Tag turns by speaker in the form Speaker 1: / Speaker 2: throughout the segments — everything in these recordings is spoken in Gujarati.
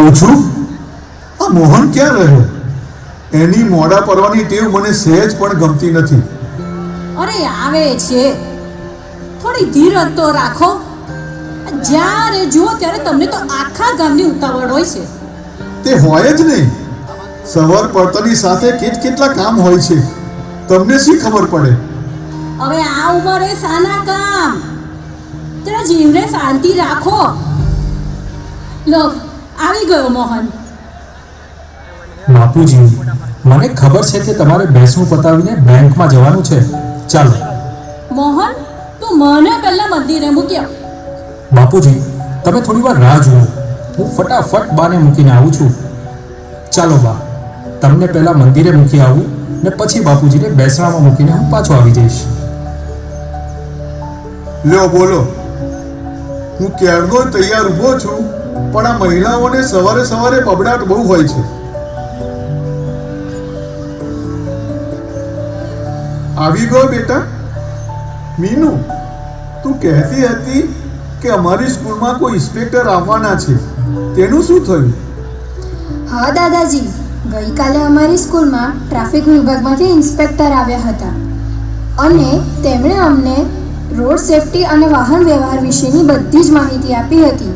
Speaker 1: કહું છું, આ મોહન ક્યાં રહ્યો? એની મોડા પડવાની ટેવ મને સહેજ પણ ગમતી નથી.
Speaker 2: અરે આવે છે, થોડી ધીરજ તો રાખો. જ્યારે જુઓ ત્યારે તમને તો આખા ગામની ઉતાવળ હોય છે.
Speaker 1: તે હોય જ નહીં. સવાર પડતાની સાથે કેટલા કામ હોય છે, તમને શી ખબર પડે?
Speaker 2: હવે આ ઉંમરે સાના કામ? તેના જીવને શાંતિ રાખો. લો, આવી ગયો મોહન.
Speaker 3: બાપુજી, મને ખબર છે કે તમારે બેસવું પતાવીને બેંકમાં જવાનું છે. ચાલો.
Speaker 2: મોહન, તું મને પહેલા મંદિરે મૂક્યો.
Speaker 3: બાપુજી, તમે થોડી વાર રાહ જુઓ. હું ફટાફટ બાને મૂકીને આવું છું. ચાલો બા, તમને પહેલા મંદિરે મૂકી આવું ને પછી બાપુજીને બેસણામાં મૂકીને હું પાછો આવી જઈશ.
Speaker 1: લ્યો બોલો. હું ક્યારનો તૈયાર ઊભો છું, પણ આ મહિલાઓને સવારે સવારે બબડાટ બહુ હોય છે. આવી ગયો બેટા. મીનુ, તું કહેતી હતી કે અમારી સ્કૂલમાં કોઈ ઇન્સ્પેક્ટર આવવાના છે, તેનું શું થયું?
Speaker 4: હા દાદાજી, ગઈકાલે અમારી સ્કૂલમાં ટ્રાફિક વિભાગમાંથી ઇન્સ્પેક્ટર આવ્યા હતા અને તેમણે અમને રોડ સેફટી અને વાહન વ્યવહાર વિશેની બધી જ માહિતી આપી હતી.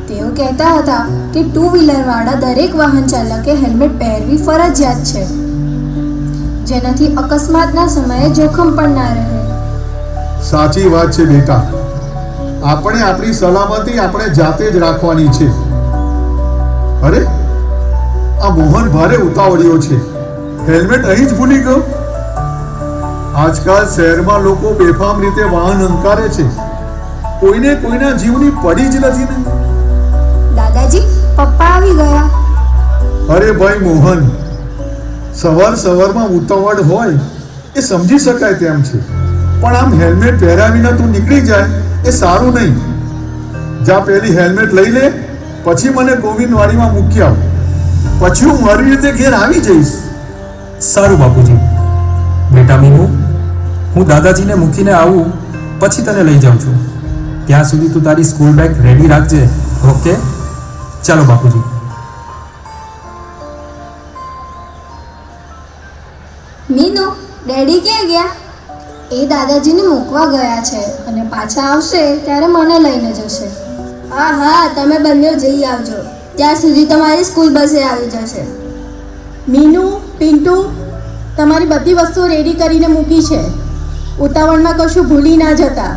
Speaker 4: તેઓ કહેતા હતા કે ટુ વ્હીલરવાળા દરેક વાહન ચાલકે હેલ્મેટ પહેરવી ફરજિયાત છે, જેનાથી અકસ્માતના સમયે જોખમ પણ ના રહે.
Speaker 1: સાચી વાત છે બેટા. આપણે આપણી સલામતી આપણે જાતે જ રાખવાની છે. અરે, આ મોહન ભારે ઉતાવળિયો છે. હેલ્મેટ અહીં જ ભૂલી ગયો. આજકાલ શહેરમાં લોકો બેફામ રીતે વાહન હંકારે છે. કોઈને કોઈના જીવની પડી જ નથી ને.
Speaker 4: દાદાજી, પપ્પા આવી ગયા.
Speaker 1: અરે ભાઈ મોહન, સવારમાં ઉતાવળ હોય એ સમજી શકાય તેમ છે, પણ આમ હેલ્મેટ પહેરાવીને તું નીકળી જાય એ સારું નહીં. જા પહેલી હેલ્મેટ લઈ લે, પછી મને ગોવિંદવાડીમાં મૂકી આવ. પછી હું મારી રીતે ઘેર આવી જઈશ.
Speaker 3: સારું બાપુજી. બેટા મીનુ, હું દાદાજીને મૂકીને આવું પછી તને લઈ જાઉં છું. ત્યાં સુધી તું તારી સ્કૂલ બેગ રેડી રાખજે. ઓકે? ચાલો બાપુજી.
Speaker 4: મીનુ, ડેડી ક્યાં ગયા? એ દાદાજીને મૂકવા ગયા છે અને પાછા આવશે ત્યારે મને લઈને જશે. હા હા, તમે બંને જઈ આવજો. ત્યાં સુધી તમારી સ્કૂલ બસે આવી જશે.
Speaker 2: મીનુ, પિન્ટુ, તમારી બધી વસ્તુઓ રેડી કરીને મૂકી છે. ઉતાવળમાં કશું ભૂલી ના જતા.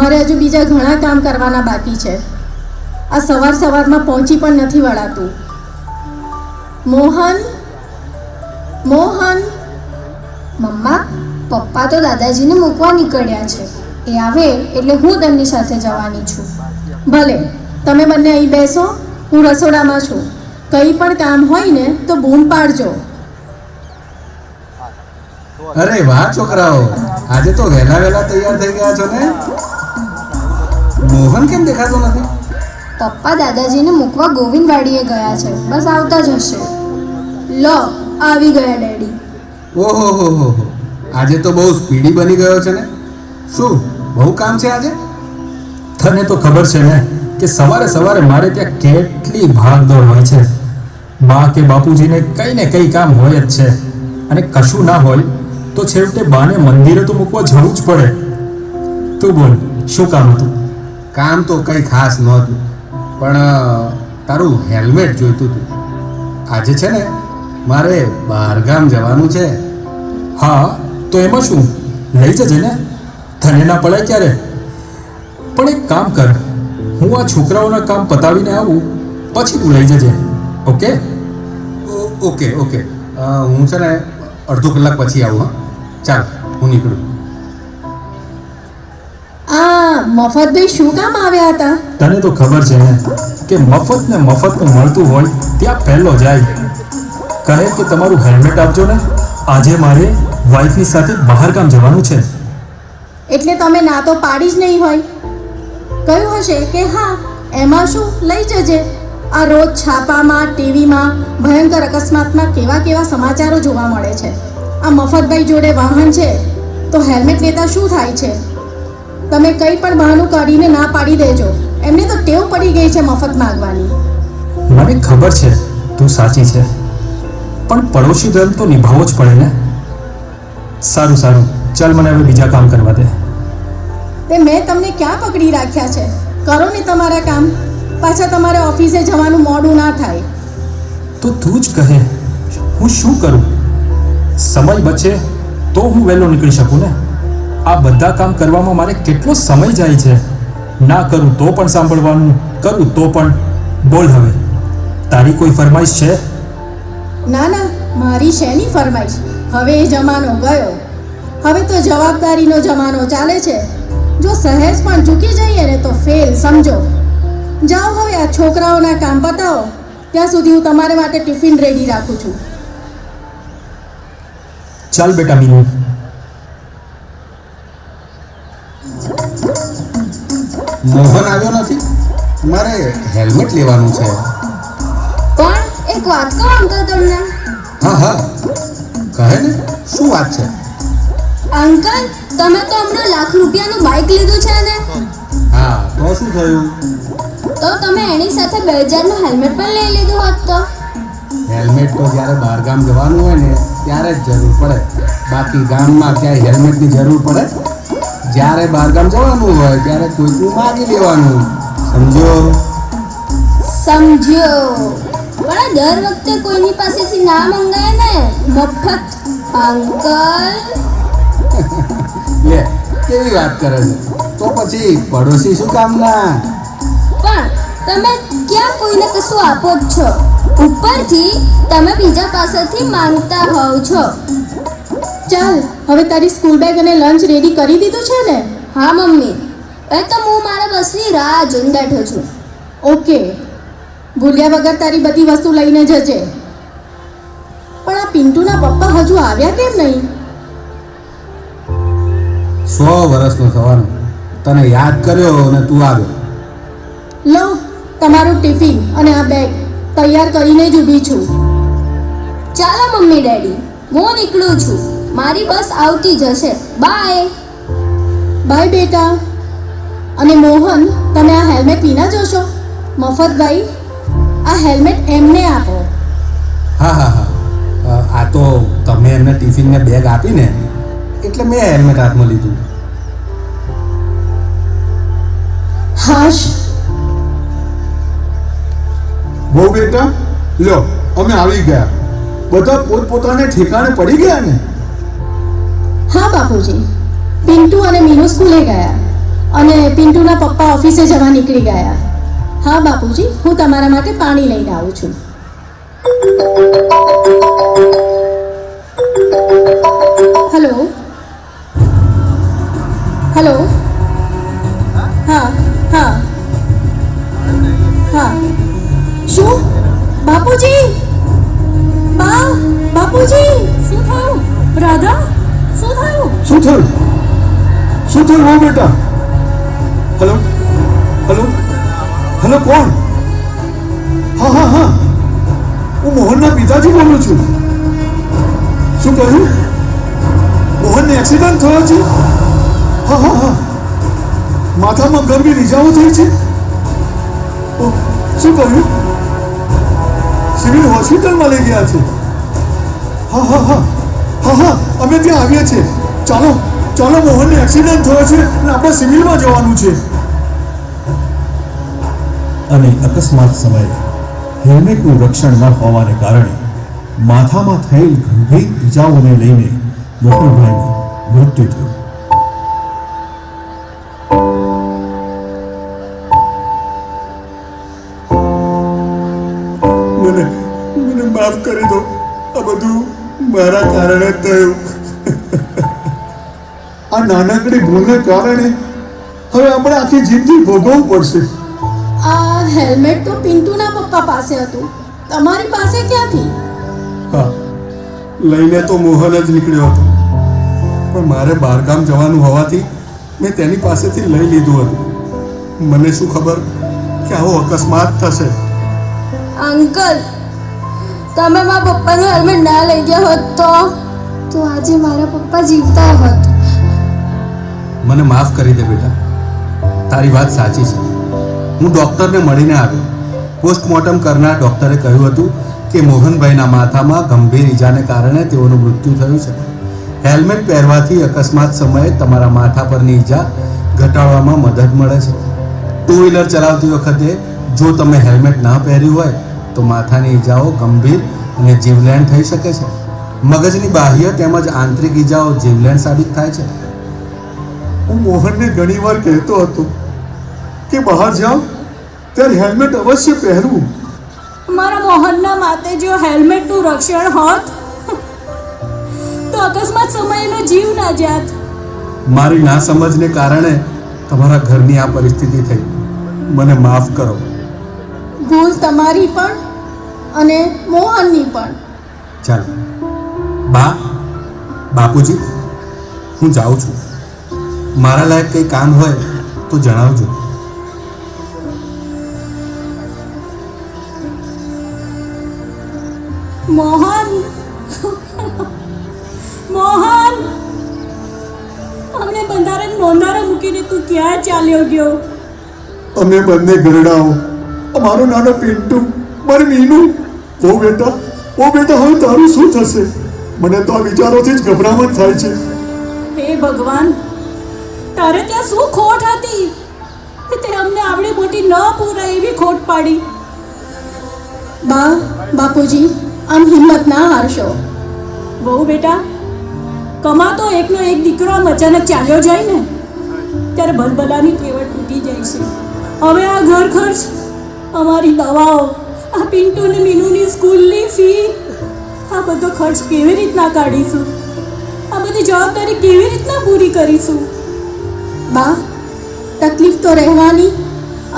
Speaker 2: મારે હજુ બીજા ઘણા કામ કરવાના બાકી છે. આ સવારમાં પહોંચી પણ નથી વળાતું. મોહન, મોહન.
Speaker 4: મમ્મા, પપ્પા તો દાદાજીને મૂકવા નીકળ્યા છે. એ આવે એટલે હું તેમની સાથે જવાની છું.
Speaker 2: ભલે, તમે બંને અહીં બેસો, હું રસોડામાં છું. કંઈ પણ કામ હોય ને તો બૂમ પાડજો.
Speaker 5: અરે વાહ છોકરાઓ, આજે તો વહેલા તૈયાર થઈ ગયા છો ને. મોહન કેમ દેખાતો નથી?
Speaker 4: પપ્પા દાદાજીને મૂકવા ગોવિંદવાડીએ ગયા છે, બસ આવતા જ હશે.
Speaker 2: લો, આવી ગયા ડેડી.
Speaker 5: ઓહો હો હો, આજે તો બહુ સ્પીડી બની ગયો છે ને. શું બહુ કામ છે આજે?
Speaker 3: તને તો ખબર છે ને કે સવારે મારે ત્યાં કેટલી ભાગદોડ હોય છે. બા કે બાપુજીને કંઈ ને કંઈ કામ હોય જ છે, અને કશું ના હોય તો છેવટે બાને મંદિરે તો મૂકવા જવું જ પડે. તું બોલ, શું કામ હતું?
Speaker 5: કામ તો કંઈ ખાસ નહોતું, પણ તારું હેલ્મેટ જોઈતું હતું. આજે છે ને મારે બહારગામ જવાનું છે.
Speaker 3: હા, તો એમાં શું, લઈ જજે ને. તને ના પડે ક્યારે? પણ એક કામ કર, હું આ છોકરાઓના કામ પતાવીને આવું પછી તું લઈ જજે. ઓકે?
Speaker 5: ઓકે ઓકે, હું છે ને અડધો કલાક પછી આવું. હા, ચાલ હું નીકળું.
Speaker 2: આ મફતભાઈ શું કામ આવ્યા હતા?
Speaker 3: તને તો ખબર છે ને કે મફતનું મળતું હોય ત્યાં પહેલો જાય. કહે કે તમારું હેલ્મેટ આપજો ને, આજે મારે વાઈફની સાથે બહાર કામ જવાનું છે.
Speaker 2: એટલે તમે ના તો પાડી જ નહીં હોય. કહ્યું હશે કે હા, એમાં શું, લઈ જજે. આ રોજ છાપામાં, ટીવીમાં ભયંકર અકસ્માતના કેવા સમાચારો જોવા મળે છે. આ મફતભાઈ જોડે વાહન છે તો હેલ્મેટ લેતા શું થાય છે? તમે કંઈ પણ બહાનું કાઢીને ના પાડી દેજો. એમને તો ટેવ પડી ગઈ છે મફત માંગવાની.
Speaker 3: મને ખબર છે તું સાચી છે, પણ પડોશી ધર્મ તો નિભાવવો જ પડે ને. સારું સારું, ચાલ મને હવે બીજા કામ કરવા દે.
Speaker 2: તે મેં તમને ક્યાં પકડી રાખ્યા છે? કરો ને તમારા કામ, પાછા તમારે ઓફિસે જવાનું મોડું ના થાય.
Speaker 3: તો તું જ કહે, હું શું કરું? સમય બચે તો હું વહેલો નીકળી શકું ને. આ બધા કામ કરવામાં મારે કેટલો સમય જાય છે. ના કરું તો પણ સાંભળવાનું, કરું તો પણ. બોલ હવે, તારી કોઈ ફરમાઈશ છે?
Speaker 2: ના ના, મારી શેની ફરમાઈશ? હવે એ જમાનો ગયો. હવે તો જવાબદારીનો જમાનો ચાલે છે. જો સહેજ પણ ચૂકી જઈએ ને તો ફેલ સમજો. જાઓ હવે આ છોકરાઓના કામ પતાવો, ત્યાં સુધી હું તમારે માટે ટિફિન રેડી રાખું છું.
Speaker 3: ચાલ બેટા મીનુ.
Speaker 5: મોહન આવ્યો નથી, મારે હેલ્મેટ લેવાનું છે.
Speaker 4: પણ એક વાત કહું અંકલ તમને.
Speaker 5: હા હા, કહે ને, શું વાત છે?
Speaker 4: અંકલ, તમે તો હમણાં લાખ રૂપિયાનું બાઇક લીધું છે ને,
Speaker 5: હા, તો શું થયું?
Speaker 4: તો તમે એની સાથે 2000નું હેલ્મેટ પણ લઈ લીધું હોત તો.
Speaker 5: હેલ્મેટ તો જ્યારે બહારગામ જવાનું હોય ને ત્યારે જ જરૂર પડે, બાકી ગામમાં ક્યાંય હેલ્મેટની જરૂર પડે? જ્યારે બહારગામ જવાનું હોય ત્યારે કોઈકનું માગી લેવાનું, સમજો?
Speaker 4: સમજ્યો. પણ આ દર વખતે કોઈની પાસેથી ના મંગાય ને, મફત. અંકલ,
Speaker 5: લે, કેવી વાત કરે છે? તો પછી પડોશી શું કામના?
Speaker 4: પણ તમે ક્યાં કોઈને કશું આપો જ છો? ઉપરથી તમે બીજા પાસેથી માંગતા હોવ છો.
Speaker 2: ચાલ, હવે તારી સ્કૂલ બેગ અને લંચ રેડી કરી દીધું છે ને?
Speaker 4: હા મમ્મી, એ તો હું મારા બસની રાહ જોઈને બેઠો છું.
Speaker 2: ઓકે, ભૂલ્યા વગર તારી બધી વસ્તુ લઈને જજે. પણ આ પિન્ટુના પપ્પા હજુ આવ્યા કેમ નહીં?
Speaker 5: 100 વર્ષનો થવાનો, તને યાદ કર્યો અને તું આવ્યો.
Speaker 2: લો તમારું ટિફિન અને આ બેગ તૈયાર કરીને જ ઊભી છું.
Speaker 4: ચાલો મમ્મી ડેડી, હું નીકળું છું. મારી બસ આવતી જશે. બાય.
Speaker 2: બાય બેટા. અને મોહન, તમે આ હેલ્મેટ વિના જશો? મફતભાઈ, આ હેલ્મેટ એમને આપો.
Speaker 5: હા હા હા, આ તો તમે એમને ટિફિનને બેગ આપીને એટલે મેં હેલ્મેટ હાથમાં લીધું.
Speaker 2: હાશ.
Speaker 1: બહુ બેટા, લ્યો અમે આવી ગયા. બધા પોતપોતાને ઠેકાણે પડી ગયા ને?
Speaker 2: હા બાપુજી, પિન્ટુ અને મીનુ સ્કૂલે ગયા અને પિન્ટુના પપ્પા ઓફિસે જવા નીકળી ગયા. હા બાપુજી, હું તમારા માટે પાણી લઈને આવું છું. Hello hello. હા હા હા. શું બાપુજી? બાપુજી, શું થયું? રાધા, શું થયું?
Speaker 1: શું થયું? શું થયું હો બેટા? હલો હલો હલો, કોણ? હા હા હા, હું મોહનના પિતાજી બોલું છું. શું કહ્યું? મોહનને એક્સિડન્ટ થયો છે? હા હા હા, માથામાં ગંભીર ઇજાઓ થઈ છે. ઓહ, શું કહ્યું? સિવિલ હોસ્પિટલમાં લઈ ગયા છે? હા હા હા હા હા, અમે ત્યાં આવીએ છીએ. ચાલો ચાલો, મોહનને એક્સિડન્ટ થયો છે અને આપણે સિવિલમાં જવાનું છે.
Speaker 6: અને અકસ્માત સમયે હેલ્મેટનું રક્ષણ ન હોવાને કારણે માથામાં થયેલ ગંભીર ઈજાઓને લઈને મોહનભાઈનું મૃત્યુ થયું.
Speaker 1: મને મને માફ કરી દો, આ બધું મારા કારણે જ થયું. આ નાનકડી ભૂલને કારણે હવે આપણે આખી જિંદગી ભોગવવું પડશે.
Speaker 2: આ હેલ્મેટ તો પિન્ટુના પપ્પા પાસે હતું, તમારી પાસે ક્યાંથી?
Speaker 1: હા, લઈને તો મોહન જ નીકળ્યો હતો, પણ મારે બહારગામ જવાનું હોવાથી મેં તેની પાસેથી લઈ લીધું હતું. મને શું ખબર કે આવો અકસ્માત થશે.
Speaker 4: અંકલ, તમે મારા પપ્પાનું હેલ્મેટ ના લઈ ગયા હોત તો આજે મારા પપ્પા જીવતા હોત.
Speaker 5: મને માફ કરી દે બેટા, તારી વાત સાચી છે. હું ડૉક્ટરને મળીને આવ્યો, પોસ્ટમોર્ટમ કરનાર ડૉક્ટરે કહ્યું હતું કે મોહનભાઈના માથામાં ગંભીર ઈજાને કારણે તેઓનું મૃત્યુ થયું છે. હેલ્મેટ પહેરવાથી અકસ્માત સમયે તમારા માથા પરની ઈજા ઘટાડવામાં મદદ મળે છે. ટુ વ્હીલર ચલાવતી વખતે જો તમે હેલ્મેટ ના પહેર્યું હોય તો માથાની ઈજાઓ ગંભીર અને જીવલેણ થઈ શકે છે. મગજની બાહ્ય તેમજ આંતરિક ઈજાઓ જીવલેણ સાબિત થાય છે.
Speaker 1: હું મોહનને ઘણીવાર કહેતો હતો કે બહાર જાઉં ત્યારે હેલ્મેટ અવશ્ય પહેરવું.
Speaker 2: મારા મોહનના માથે જો હેલ્મેટનું રક્ષણ હોત તો અકસ્માત સમયનો જીવ ના જાત.
Speaker 5: મારી નાસમજને કારણે તમારા ઘરની આ પરિસ્થિતિ થઈ. મને માફ કરો.
Speaker 2: ભૂલ તમારી પણ અને મોહનની પણ.
Speaker 5: ચાલો બા, બાપુજી, હું જાઉં છું. મારા લાયક કંઈ કામ હોય તો જણાવજો.
Speaker 2: મોહન, મોહન, અમને બંધારણ નોંધારા મૂકીને તું ક્યાં ચાલ્યો ગયો?
Speaker 1: અમે બંને ઘરડાઓ, અમારો નાનો પિન્ટુ, મારી મીનુ. ઓ બેટા, હવે તારું શું થશે? મને તો આ વિચારોથી જ ગભરામણ થાય છે.
Speaker 2: હે ભગવાન, તારે ત્યાં શું ખોટ હતી કે તે અમને આવડી મોટી ન પૂરાય એવી ખોટ પાડી? બા, બાપુજી, આમ હિંમત ના હારશો. વહુ બેટા, કમાતો એકનો એક દીકરો આમ અચાનક ચાલ્યો જાય ને ત્યારે ભલભલાની કેવટ તૂટી જાય છે. હવે આ ઘર ખર્ચ, અમારી દવાઓ, આ પિન્ટુ ને મીનુની સ્કૂલની ફી, આ બધો ખર્ચ કેવી રીતના કાઢીશું? આ બધી જવાબદારી કેવી રીતના પૂરી કરીશું? બા, તકલીફ તો રહેવાની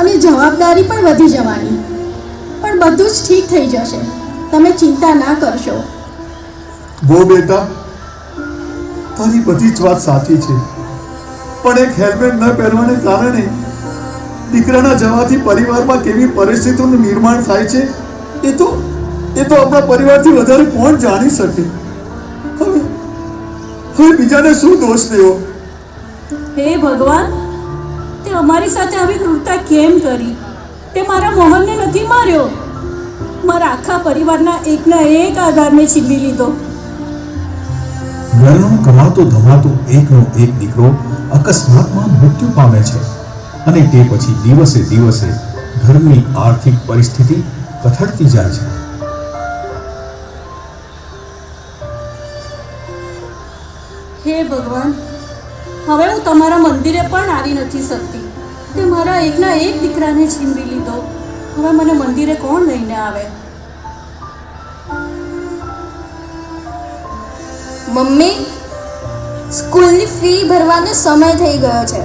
Speaker 2: અને જવાબદારી પણ વધી જવાની, પણ બધું જ ઠીક થઈ જશે. તમે ચિંતા ના કરશો.
Speaker 1: વો બેટા, તારી બધી જ વાત સાચી છે, પણ એક હેલ્મેટ ન પહેરવાને કારણે દીકરાના જવાથી પરિવારમાં કેવી પરિસ્થિતિનું નિર્માણ થાય છે એ તો આપણા પરિવારથી વધારે કોણ જાણી શકે? હવે બીજાને શું દોષ દેવો?
Speaker 2: હે ભગવાન, તે અમારી સાથે આવી ક્રૂરતા કેમ કરી? તે મારા મોહનને નથી માર્યો, મારા આખા પરિવારના એકના એક આધારને છીનવી લીધો.
Speaker 6: ઘરનો કમાતો ધમાતો એકનો એક દીકરો અકસ્માતમાં મૃત્યુ પામે છે અને તે પછી દિવસે દિવસે ઘરની આર્થિક પરિસ્થિતિ કથળતી જાય છે.
Speaker 2: હે ભગવાન, હવે હું તમારા મંદિરે પણ આવી નથી શકતી. તે મારા એકના એક દીકરાને છીનવી લીધો. હવે મને મંદિરે કોણ લઈને આવે?
Speaker 4: મમ્મી, સ્કૂલની ફી ભરવાનો સમય થઈ ગયો છે.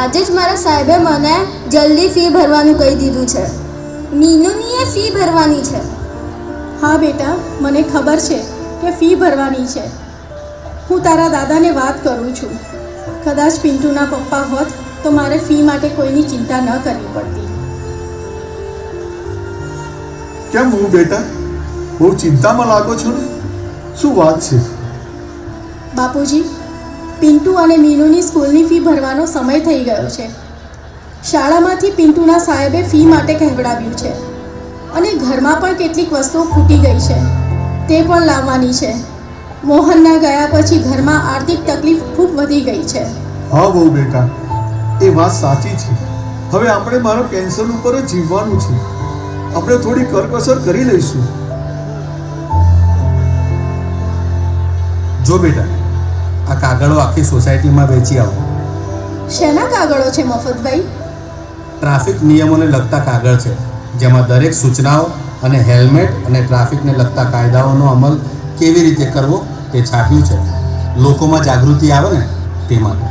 Speaker 4: આજે જ મારા સાહેબે મને જલ્દી ફી ભરવાનું કહી દીધું છે. મીનુની એ ફી ભરવાની છે.
Speaker 2: હા બેટા, મને ખબર છે કે ફી ભરવાની છે. હું તારા દાદાને વાત કરું છું. કદાચ પિન્ટુના પપ્પા હોત તો મારે ફી માટે કોઈની ચિંતા ન કરવી પડતી.
Speaker 1: કેમ હું બેટા, બહુ ચિંતામાં લાગો છો ને? શું વાત છે?
Speaker 2: બાપુજી, પિન્ટુ અને મીનુની સ્કૂલની ફી ભરવાનો સમય થઈ ગયો છે. શાળામાંથી પિન્ટુના સાહેબે ફી માટે કહેવડાવ્યું છે અને ઘરમાં પણ કેટલીક વસ્તુઓ ખૂટી ગઈ છે, તે પણ લાવવાની છે. મોહનના ગયા પછી ઘરમાં આર્થિક તકલીફ ખૂબ વધી ગઈ છે.
Speaker 1: હા બહુ બેટા, એ વાત સાચી છે. હવે આપણે મારા પેન્શન ઉપર જ જીવવાનું છે. આપણે થોડી કરકસર કરી લઈશું.
Speaker 5: જો બેટા, આ કાગળો આખી સોસાયટીમાં વેચી આવો.
Speaker 2: શેના કાગળો છે મફતભાઈ?
Speaker 5: ટ્રાફિક નિયમોને લગતા કાગળ છે, જેમાં દરેક સૂચનાઓ અને હેલ્મેટ અને ટ્રાફિકને લગતા કાયદાઓનો અમલ કેવી રીતે કરવો તે છાપ્યું છે. લોકોમાં જાગૃતિ આવે ને તે માટે.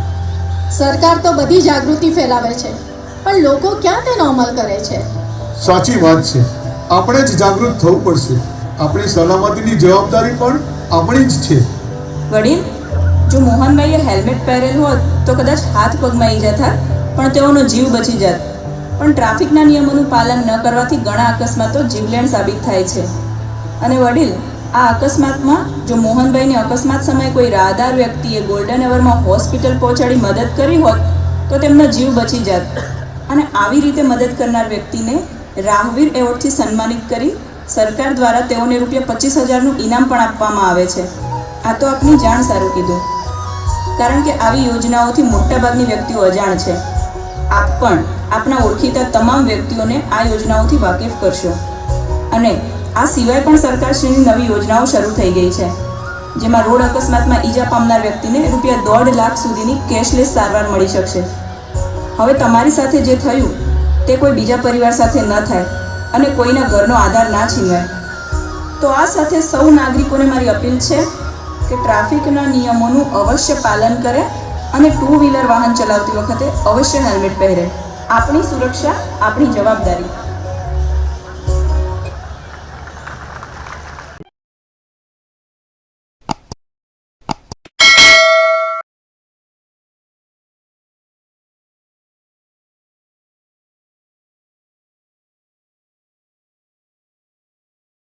Speaker 2: સરકાર તો બધી જાગૃતિ ફેલાવે છે, પણ લોકો ક્યાં તેનો અમલ કરે છે?
Speaker 1: સાચી વાત છે. આપણે જ જાગૃત થવું પડશે. આપણી સલામતીની જવાબદારી પણ આપણી જ છે.
Speaker 7: વડીલ, જો મોહનભાઈએ હેલ્મેટ પહેરેલ હોત તો કદાચ હાથ પગમાં ઈજા થાત, પણ તેઓનો જીવ બચી જાત. પણ ટ્રાફિકના નિયમોનું પાલન ન કરવાથી ઘણા અકસ્માતો જીવલેણ સાબિત થાય છે. અને વડીલ, આ અકસ્માતમાં જો મોહનભાઈને અકસ્માત સમયે કોઈ રાહદાર વ્યક્તિએ ગોલ્ડન અવરમાં હોસ્પિટલ પહોંચાડી મદદ કરી હોત તો તેમનો જીવ બચી જાત. અને આવી રીતે મદદ કરનાર વ્યક્તિને રાહવીર એવોર્ડથી સન્માનિત કરી સરકાર દ્વારા તેઓને ₹25,000નું ઇનામ પણ આપવામાં આવે છે. આ તો આપની જાણ સારું કીધું, કારણ કે આવી યોજનાઓથી મોટાભાગની વ્યક્તિઓ અજાણ છે. આપ પણ આપના ઓળખીતા તમામ વ્યક્તિઓને આ યોજનાઓથી વાકેફ કરશો. અને આ સિવાય પણ સરકારશ્રીની નવી યોજનાઓ શરૂ થઈ ગઈ છે, જેમાં રોડ અકસ્માતમાં ઈજા પામનાર વ્યક્તિને ₹1.5 લાખ સુધીની કેશલેસ સારવાર મળી શકશે. હવે તમારી સાથે જે થયું તે કોઈ બીજા પરિવાર સાથે ન થાય અને કોઈના ઘરનો આધાર ના છીનવાય. તો આ સાથે સૌ નાગરિકોને મારી અપીલ છે કે ટ્રાફિકના નિયમોનું અવશ્ય પાલન કરે અને 2 વ્હીલર વાહન ચલાવતી વખતે અવશ્ય હેલ્મેટ પહેરે. આપણી સુરક્ષા આપણી જવાબદારી.